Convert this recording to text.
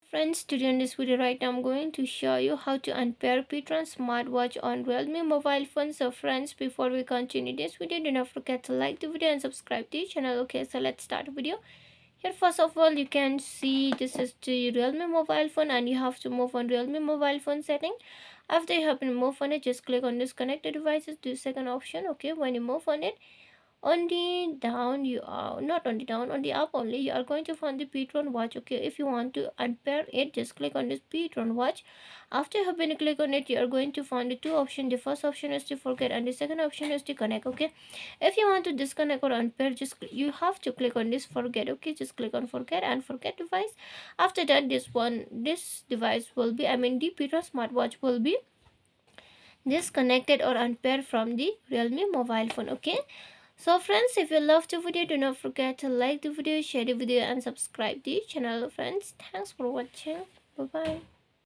Friends, today in this video right now I'm going to show you how to unpair ptron smartwatch on realme mobile phone. So friends, before we continue this video, do not forget to like the video and subscribe to the channel. Okay, so let's start the video. Here first of all, you can see this is the realme mobile phone and you have to move on realme mobile phone setting. After you have been moved on it, just click on this connected devices, the second option. Okay, when you move on it, on the down you are not on the down, on the up only, you are going to find the ptron watch. Okay, if you want to unpair it, just click on this ptron watch. After you have been click on it, you are going to find the two options. The first option is to forget and the second option is to connect. Okay, if you want to disconnect or unpair, just you have to click on this forget. Okay, just click on forget and forget device. After that, this device will be, the ptron smartwatch will be disconnected or unpaired from the realme mobile phone. Okay, so friends, if you love the video, do not forget to like the video, share the video and subscribe the channel. Friends, thanks for watching. Bye bye.